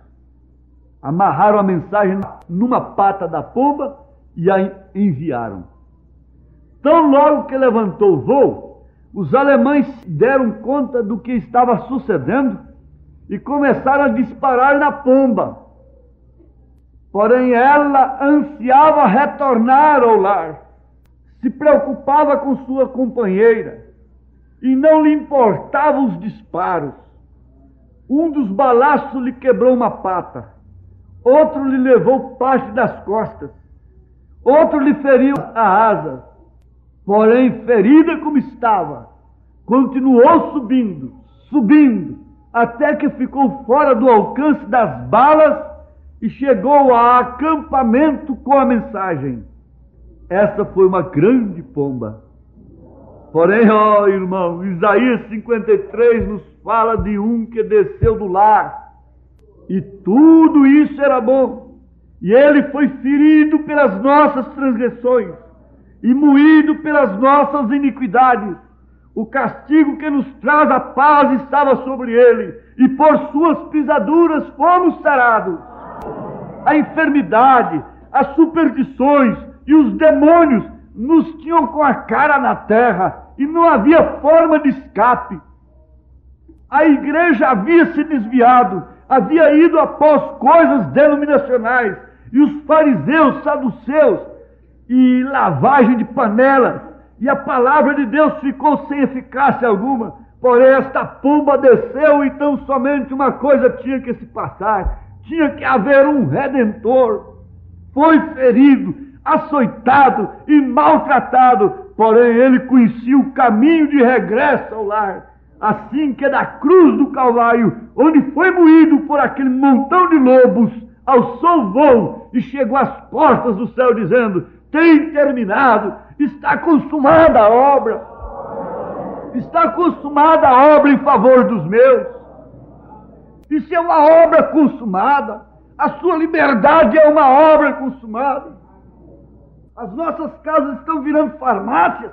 Amarraram a mensagem numa pata da pomba e a enviaram. Tão logo que levantou o voo, os alemães deram conta do que estava sucedendo e começaram a disparar na pomba. Porém, ela ansiava retornar ao lar, se preocupava com sua companheira e não lhe importavam os disparos. Um dos balaços lhe quebrou uma pata, outro lhe levou parte das costas, outro lhe feriu a asa. Porém, ferida como estava, continuou subindo, até que ficou fora do alcance das balas e chegou a acampamento com a mensagem. Essa foi uma grande pomba. Porém, ó irmão, Isaías 53 nos fala de um que desceu do lar, e tudo isso era bom, e ele foi ferido pelas nossas transgressões, e moído pelas nossas iniquidades. O castigo que nos traz a paz estava sobre ele, e por suas pisaduras fomos sarados. A enfermidade, as superstições e os demônios nos tinham com a cara na terra, e não havia forma de escape. A igreja havia se desviado, havia ido após coisas denominacionais, e os fariseus, saduceus, e lavagem de panelas, e a palavra de Deus ficou sem eficácia alguma. Porém, esta pomba desceu, então somente uma coisa tinha que se passar: tinha que haver um redentor. Foi ferido, açoitado e maltratado, porém ele conhecia o caminho de regresso ao lar. assim que da cruz do Calvário, onde foi moído por aquele montão de lobos, alçou o voo e chegou às portas do céu dizendo: tem terminado, está consumada a obra, está consumada a obra em favor dos meus. Isso é uma obra consumada, a sua liberdade é uma obra consumada. As nossas casas estão virando farmácias,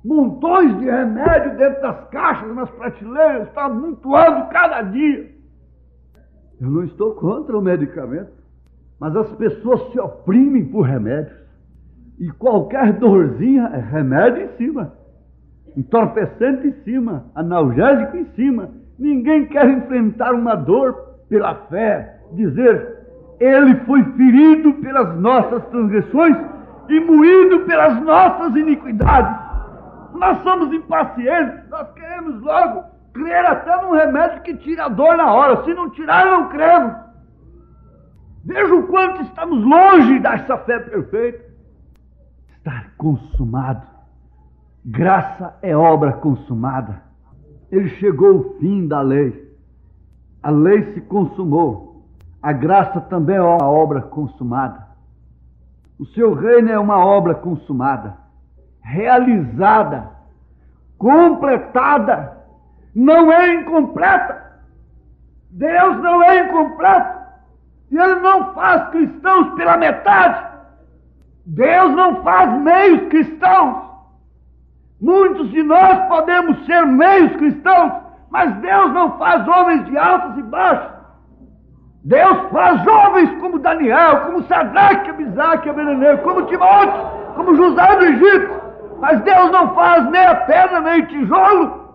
montões de remédio dentro das caixas, nas prateleiras, está amontoando cada dia. Eu não estou contra o medicamento, mas as pessoas se oprimem por remédios. E qualquer dorzinha é remédio em cima, entorpecente em cima, analgésico em cima. Ninguém quer enfrentar uma dor pela fé, dizer: ele foi ferido pelas nossas transgressões e moído pelas nossas iniquidades. Nós somos impacientes, nós queremos logo crer até num remédio que tira a dor na hora. Se não tirar, não cremos. Veja o quanto estamos longe dessa fé perfeita. Está consumado. Graça é obra consumada. Ele chegou ao fim da lei. A lei se consumou. A graça também é uma obra consumada. O seu reino é uma obra consumada, realizada, completada. Não é incompleta. Deus não é incompleto. E Ele não faz cristãos pela metade. Deus não faz meios cristãos. Muitos de nós podemos ser meios cristãos, mas Deus não faz homens de altos e baixos. Deus faz jovens como Daniel, como Sadraque, Abisaque, Abednego, como Timóteo, como José do Egito. Mas Deus não faz nem a pedra, nem o tijolo.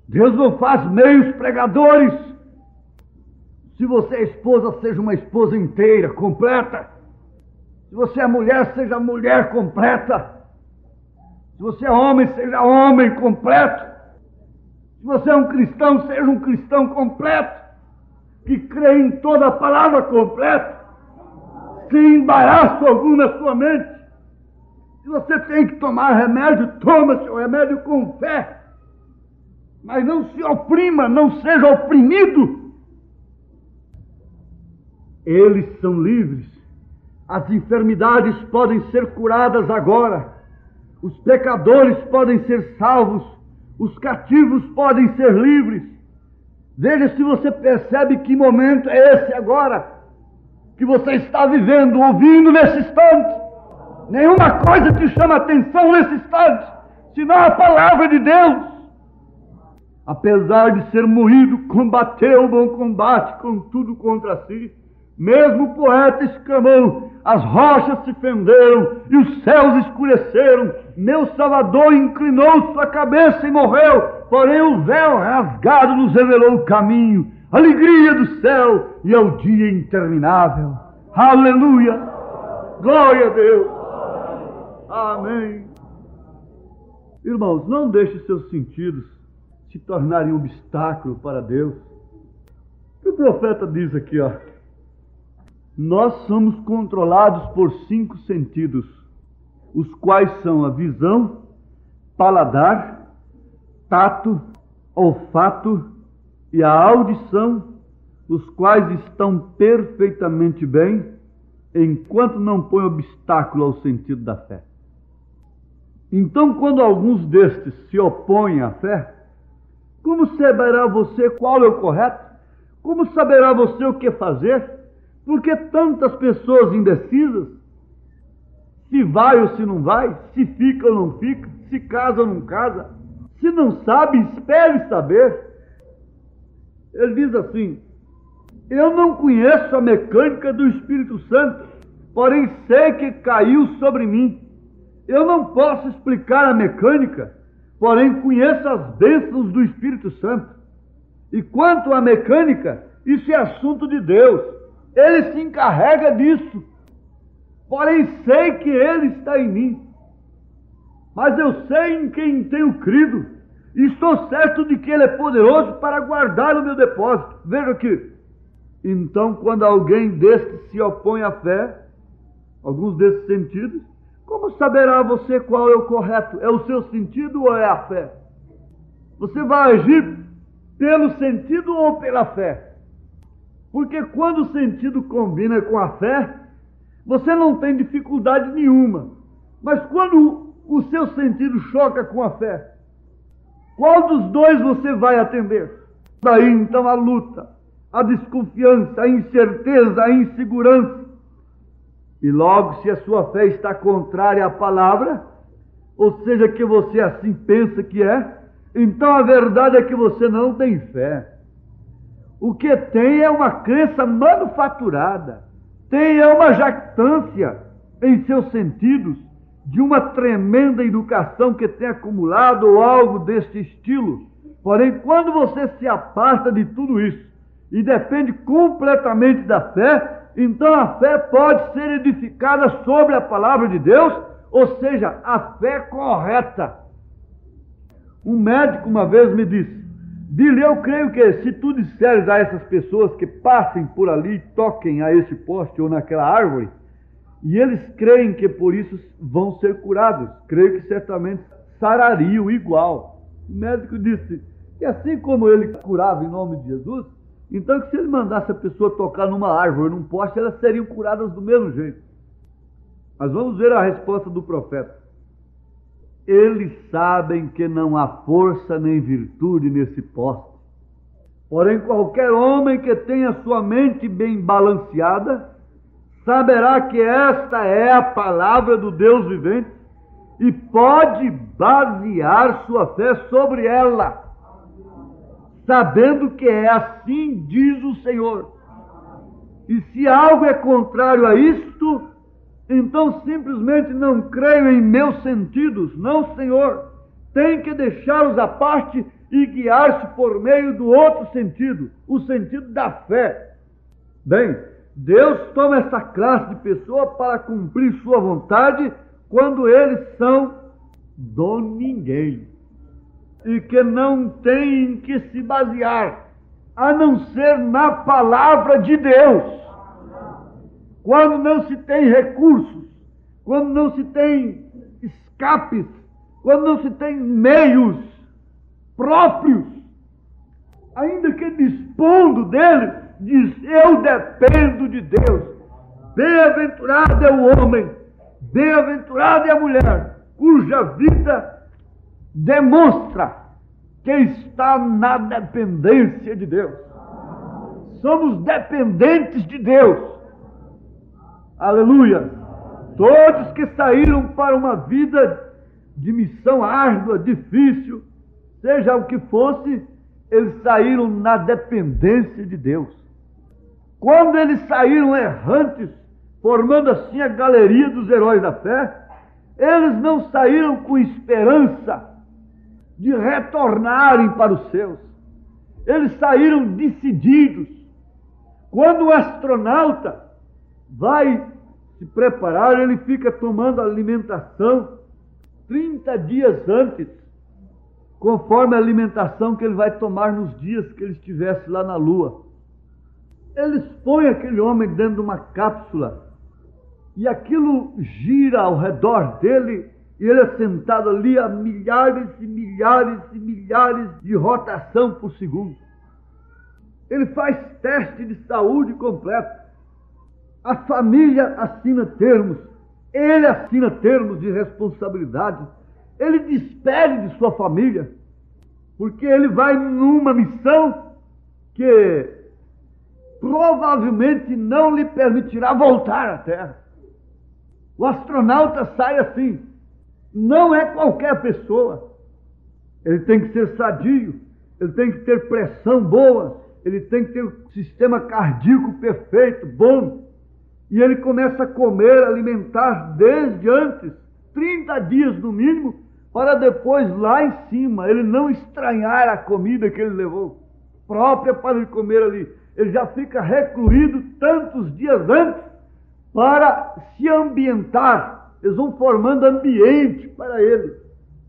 Deus não faz meios pregadores. Se você é esposa, seja uma esposa inteira, completa. Se você é mulher, seja mulher completa. Se você é homem, seja homem completo. Se você é um cristão, seja um cristão completo, que crê em toda a palavra completa, sem embaraço algum na sua mente. Se você tem que tomar remédio, toma seu remédio com fé. Mas não se oprima, não seja oprimido. Eles são livres. As enfermidades podem ser curadas agora. Os pecadores podem ser salvos, os cativos podem ser livres. Veja se você percebe que momento é esse agora, que você está vivendo, ouvindo nesse instante. Nenhuma coisa te chama atenção nesse instante, senão a palavra de Deus. Apesar de ser moído, combateu o bom combate, contudo contra si. Mesmo o poeta exclamou: as rochas se fenderam e os céus escureceram. Meu Salvador inclinou sua cabeça e morreu. Porém o véu rasgado nos revelou o caminho, a alegria do céu e ao dia interminável. Aleluia! Glória a Deus! Amém! Irmãos, não deixe seus sentidos se tornarem um obstáculo para Deus. O profeta diz aqui, ó: nós somos controlados por 5 sentidos, os quais são a visão, paladar, tato, olfato e a audição, os quais estão perfeitamente bem, enquanto não põe obstáculo ao sentido da fé. Então, quando alguns destes se opõem à fé, como saberá você qual é o correto? Como saberá você o que fazer? Por que tantas pessoas indecisas? Se vai ou se não vai? Se fica ou não fica? Se casa ou não casa? Se não sabe, espere saber. Ele diz assim: eu não conheço a mecânica do Espírito Santo, porém sei que caiu sobre mim. Eu não posso explicar a mecânica, porém conheço as bênçãos do Espírito Santo. E quanto à mecânica, isso é assunto de Deus. Ele se encarrega disso. Porém sei que Ele está em mim. Mas eu sei em quem tenho crido, e estou certo de que Ele é poderoso para guardar o meu depósito. Veja aqui. Então, quando alguém destes se opõe à fé, alguns desses sentidos, como saberá você qual é o correto? É o seu sentido ou é a fé? Você vai agir pelo sentido ou pela fé? Porque quando o sentido combina com a fé, você não tem dificuldade nenhuma. Mas quando o seu sentido choca com a fé, qual dos dois você vai atender? Daí então a luta, a desconfiança, a incerteza, a insegurança. E logo, se a sua fé está contrária à palavra, ou seja, que você assim pensa que é, então a verdade é que você não tem fé. O que tem é uma crença manufaturada, tem é uma jactância em seus sentidos, de uma tremenda educação que tem acumulado ou algo deste estilo. Porém, quando você se afasta de tudo isso e depende completamente da fé, então a fé pode ser edificada sobre a palavra de Deus, ou seja, a fé correta. Um médico uma vez me disse: Billy, eu creio que se tu disseres a essas pessoas que passem por ali e toquem a esse poste ou naquela árvore, e eles creem que por isso vão ser curados, creio que certamente sarariam igual. O médico disse que assim como ele curava em nome de Jesus, então que se ele mandasse a pessoa tocar numa árvore, num poste, elas seriam curadas do mesmo jeito. Mas vamos ver a resposta do profeta. Eles sabem que não há força nem virtude nesse poste. Porém, qualquer homem que tenha sua mente bem balanceada, saberá que esta é a palavra do Deus vivente e pode basear sua fé sobre ela, sabendo que é assim diz o Senhor. E se algo é contrário a isto, então simplesmente não creio em meus sentidos. Não, Senhor, tem que deixá-los à parte e guiar-se por meio do outro sentido, o sentido da fé. Bem, Deus toma essa classe de pessoa para cumprir sua vontade quando eles são do ninguém e que não têm em que se basear, a não ser na palavra de Deus. Quando não se tem recursos, quando não se tem escapes, quando não se tem meios próprios, ainda que dispondo deles, diz: eu dependo de Deus. Bem-aventurado é o homem, bem-aventurada é a mulher, cuja vida demonstra que está na dependência de Deus. Somos dependentes de Deus. Aleluia! Todos que saíram para uma vida de missão árdua, difícil, seja o que fosse, eles saíram na dependência de Deus. Quando eles saíram errantes, formando assim a galeria dos heróis da fé, eles não saíram com esperança de retornarem para os seus. Eles saíram decididos. Quando o astronauta vai se preparar, ele fica tomando alimentação 30 dias antes, conforme a alimentação que ele vai tomar nos dias que ele estivesse lá na Lua. Eles põem aquele homem dentro de uma cápsula e aquilo gira ao redor dele e ele é sentado ali a milhares e milhares e milhares de rotação por segundo. Ele faz teste de saúde completo. A família assina termos, ele assina termos de responsabilidade, ele despede de sua família, porque ele vai numa missão que provavelmente não lhe permitirá voltar à Terra. O astronauta sai assim, não é qualquer pessoa, ele tem que ser sadio, ele tem que ter pressão boa, ele tem que ter um sistema cardíaco perfeito, bom. E ele começa a comer, alimentar desde antes, 30 dias no mínimo, para depois lá em cima, ele não estranhar a comida que ele levou, própria para ele comer ali. Ele já fica recluído tantos dias antes para se ambientar. Eles vão formando ambiente para ele,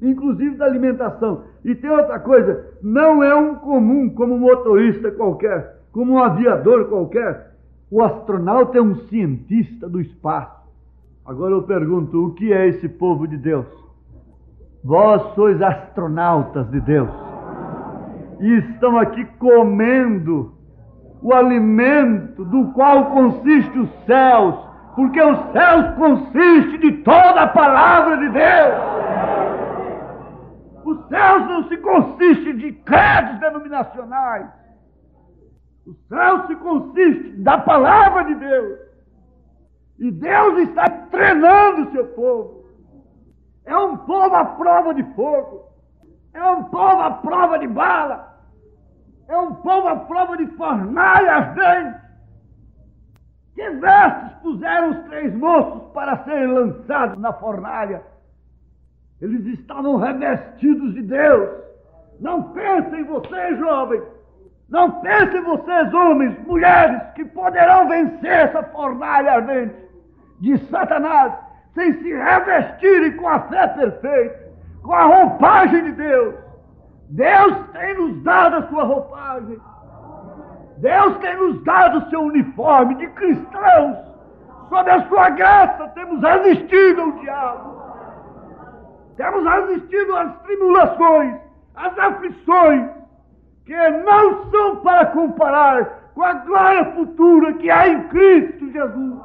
inclusive da alimentação. E tem outra coisa, não é um comum como um motorista qualquer, como um aviador qualquer. O astronauta é um cientista do espaço. Agora eu pergunto, o que é esse povo de Deus? Vós sois astronautas de Deus. e estão aqui comendo o alimento do qual consiste os céus, porque os céus consistem de toda a palavra de Deus. Os céus não se consistem de credos denominacionais. Os céus se consistem da palavra de Deus. E Deus está treinando o seu povo. É um povo à prova de fogo. É um povo à prova de bala. É um povo à prova de fornalha ardente. Que vestes puseram os 3 moços para serem lançados na fornalha? Eles estavam revestidos de Deus. Não pensem vocês, jovens. Não pensem vocês, homens, mulheres, que poderão vencer essa fornalha ardente de Satanás sem se revestirem com a fé perfeita, com a roupagem de Deus. Deus tem nos dado a sua roupagem. Deus tem nos dado o seu uniforme de cristãos. Sob a sua graça temos resistido ao diabo. Temos resistido às tribulações, às aflições, que não são para comparar com a glória futura que há em Cristo Jesus.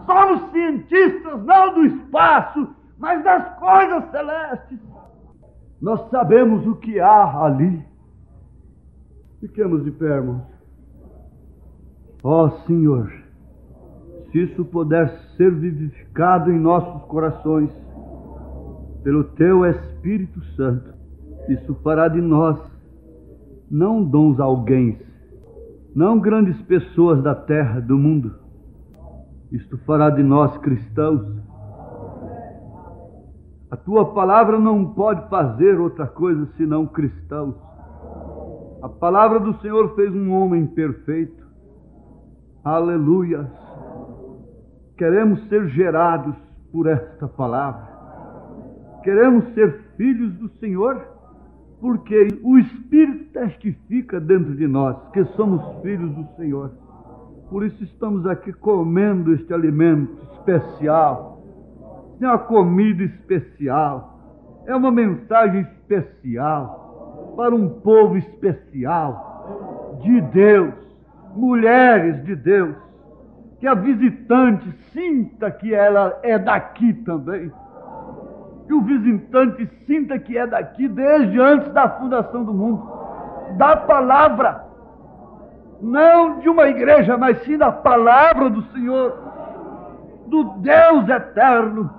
Somos cientistas não do espaço, mas das coisas celestes. Nós sabemos o que há ali. Fiquemos de pé, irmãos. Ó Senhor, se isso puder ser vivificado em nossos corações, pelo Teu Espírito Santo, isso fará de nós, não dons alguém, não grandes pessoas da terra, do mundo, isto fará de nós cristãos. A Tua palavra não pode fazer outra coisa senão cristãos. A palavra do Senhor fez um homem perfeito. Aleluia! Queremos ser gerados por esta palavra. Queremos ser filhos do Senhor, porque o Espírito testifica dentro de nós que somos filhos do Senhor. Por isso estamos aqui comendo este alimento especial. É uma comida especial. É uma mensagem especial para um povo especial de Deus, mulheres de Deus. Que a visitante sinta que ela é daqui também. Que o visitante sinta que é daqui desde antes da fundação do mundo. Da palavra. Não de uma igreja, mas sim da palavra do Senhor. Do Deus eterno.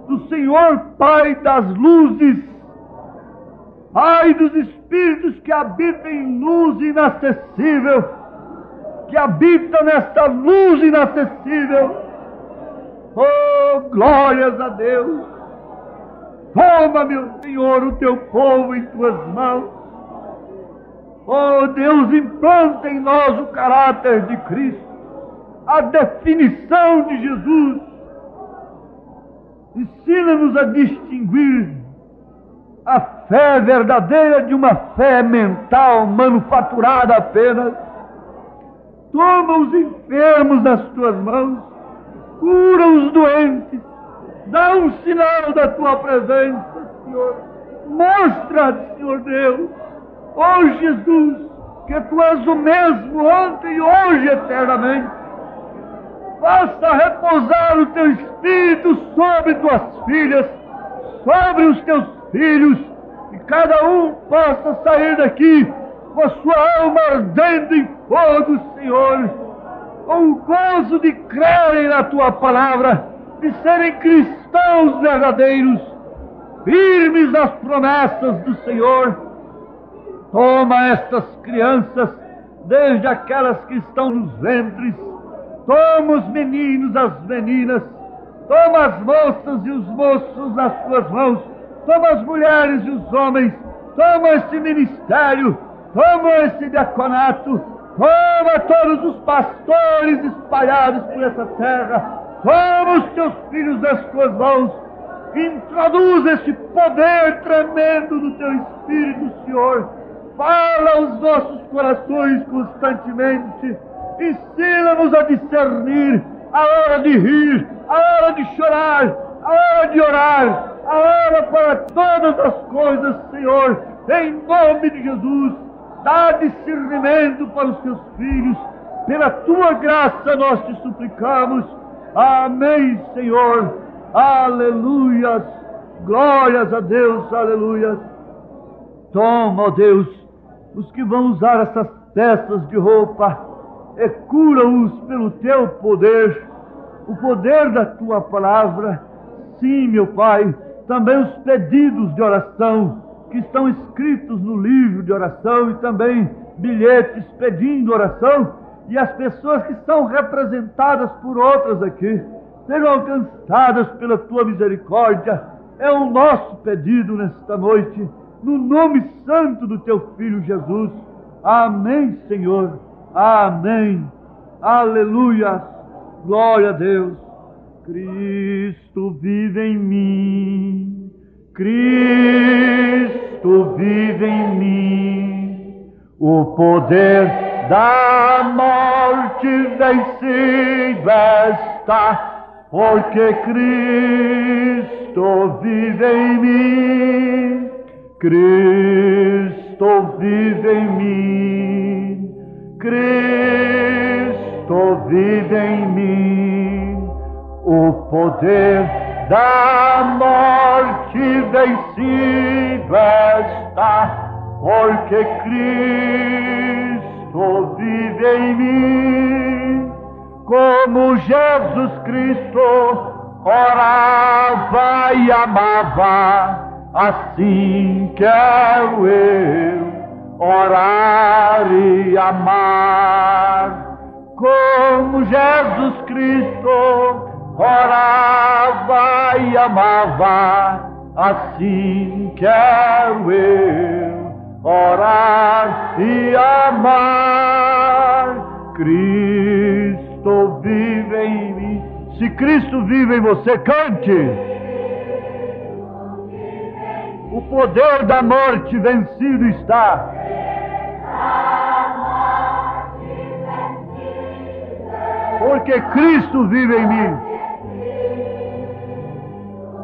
Do Senhor Pai das luzes. Ai dos espíritos que habitam em luz inacessível. Que habitam nesta luz inacessível. Oh, glórias a Deus! Toma, meu Senhor, o Teu povo em Tuas mãos. Oh, Deus, implanta em nós o caráter de Cristo, a definição de Jesus. Ensina-nos a distinguir a fé verdadeira de uma fé mental, manufaturada apenas. Toma os enfermos nas Tuas mãos, cura os doentes, dá um sinal da Tua presença, Senhor. Mostra, Senhor Deus, ó Jesus, que Tu és o mesmo ontem e hoje eternamente. Faça repousar o Teu Espírito sobre Tuas filhas, sobre os Teus filhos, e cada um possa sair daqui com a sua alma ardendo em fogo, Senhor, com o gozo de crerem na Tua palavra, de serem cristãos verdadeiros, firmes nas promessas do Senhor. Toma estas crianças, desde aquelas que estão nos ventres, toma os meninos, as meninas, toma as moças e os moços nas Tuas mãos, toma as mulheres e os homens, toma esse ministério, toma esse diaconato, toma todos os pastores espalhados por essa terra, toma os Teus filhos nas Tuas mãos, introduz esse poder tremendo do Teu Espírito, Senhor. Fala aos nossos corações constantemente, ensina-nos a discernir a hora de rir, a hora de chorar, a hora de orar, a hora para todas as coisas, Senhor, em nome de Jesus. dá discernimento para os teus filhos. Pela tua graça nós te suplicamos. Amém, Senhor. Aleluias. Glórias a Deus. Aleluias. Toma, ó Deus, os que vão usar essas peças de roupa e cura-os pelo teu poder, o poder da tua palavra. Sim, meu Pai, também os pedidos de oração que estão escritos no livro de oração e também bilhetes pedindo oração, e as pessoas que são representadas por outras aqui sejam alcançadas pela tua misericórdia. É o nosso pedido nesta noite, no nome santo do teu Filho Jesus. Amém, Senhor. Amém. Aleluia. Glória a Deus. Cristo vive em mim. Cristo vive em mim. O poder da morte vencido está, porque Cristo vive em mim. Cristo vive em mim. Cristo vive em mim. O poder da morte vencido está, porque Cristo vive em mim. Como Jesus Cristo orava e amava, assim quero eu orar e amar. Como Jesus Cristo orava e amava, assim quero eu orar e amar. Cristo vive em mim. Se Cristo vive em você, cante. O poder da morte vencido está. Porque Cristo vive em mim.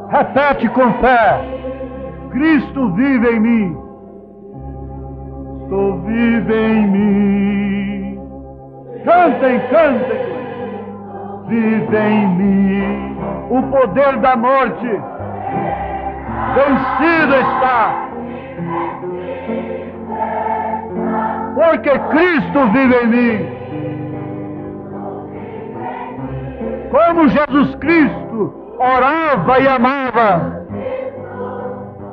Repete com fé. Cristo vive em mim. Cristo vive em mim. Cantem, cantem. Vive em mim. O poder da morte vencido está. Porque Cristo vive em mim. Como Jesus Cristo orava e amava.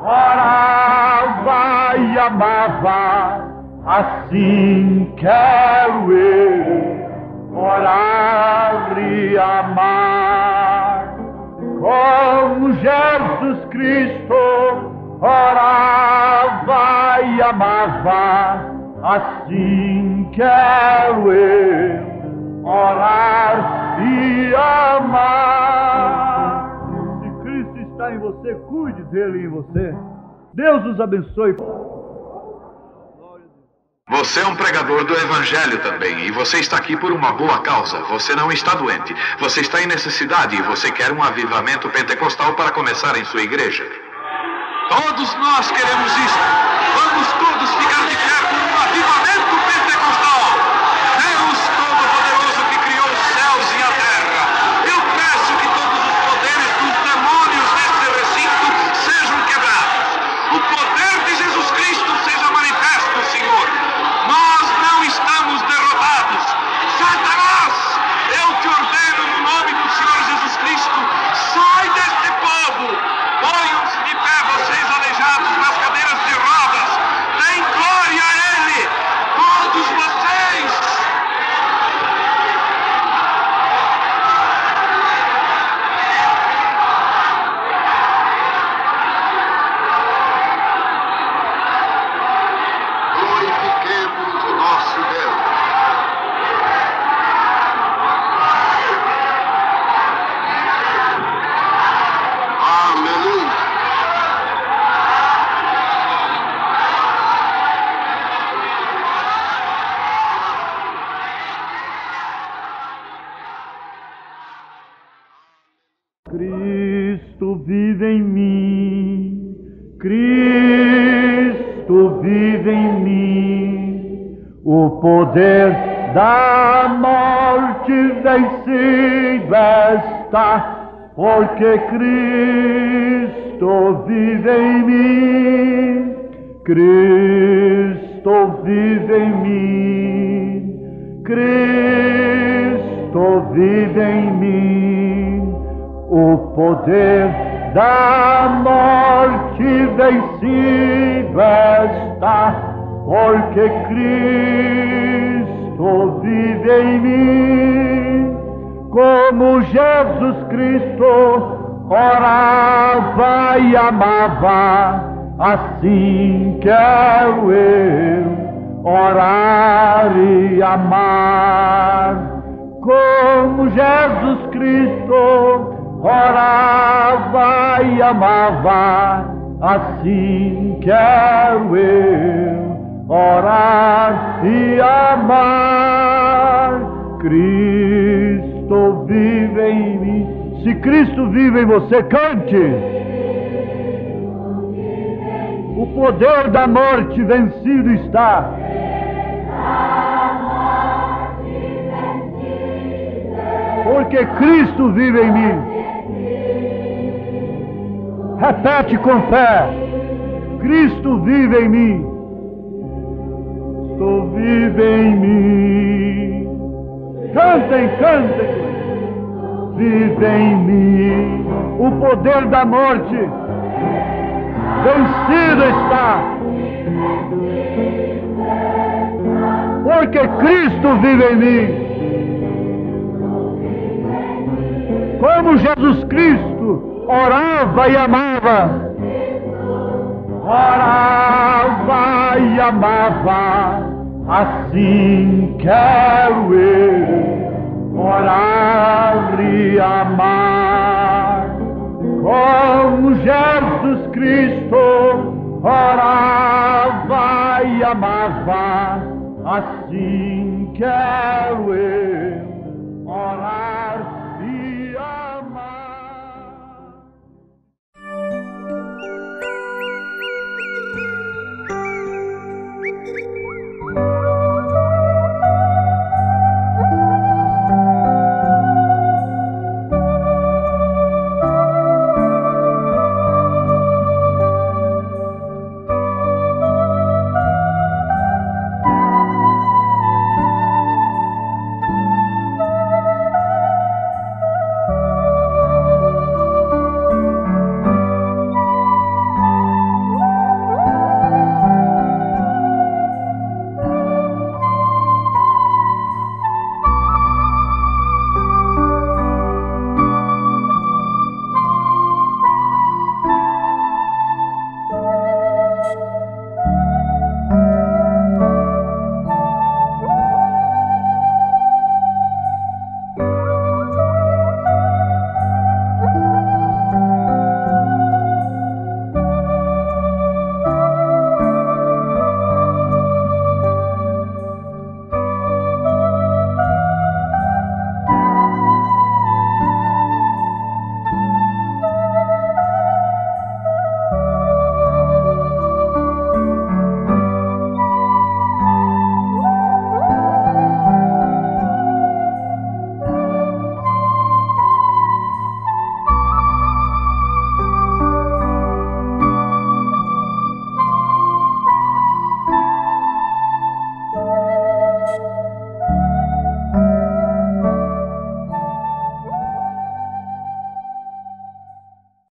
Orava e amava. Assim quero eu orar e amar. Como Jesus Cristo orava e amava, assim quero eu orar e amar. Se Cristo está em você, cuide dele em você. Deus os abençoe.
Você é um pregador do Evangelho também, e você está aqui por uma boa causa. Você não está doente, você está em necessidade e você quer um avivamento pentecostal para começar em sua igreja. Todos nós queremos isso. Vamos todos ficar de pé por um avivamento pentecostal. Deus Todo-Poderoso que criou os céus e a terra, eu peço que todos os poderes dos demônios deste recinto sejam quebrados. O poder de Jesus Cristo seja manifesto, Senhor. Nós não estamos derrotados. Satanás, eu te ordeno no nome do Senhor Jesus Cristo, sai deste povo. Ponham-se de pé, vocês aleijados nas cadeiras de rodas. Deem glória a Ele, todos vocês. Glorifiquemos o nosso Deus. Aleluia.
Cristo vive em mim. Cristo vive em mim. O poder da morte vencido está, porque Cristo vive em mim. Cristo vive em mim. Cristo vive em mim. O poder da morte vencido está, porque Cristo vive em mim. Como Jesus Cristo orava e amava, assim quero eu orar e amar. Como Jesus Cristo orava e amava, assim quero eu orar e amar. Cristo vive em mim. Se Cristo vive em você, cante. O poder da morte vencido está. Porque Cristo vive em mim. Repete com fé. Cristo vive em mim. Cristo vive em mim. Cantem, cantem. Vive em mim. O poder da morte vencido está. Porque Cristo vive em mim. Como Jesus Cristo orava e amava. Orava e amava, assim quero eu orar e amar. Como Jesus Cristo orava e amava, assim quero eu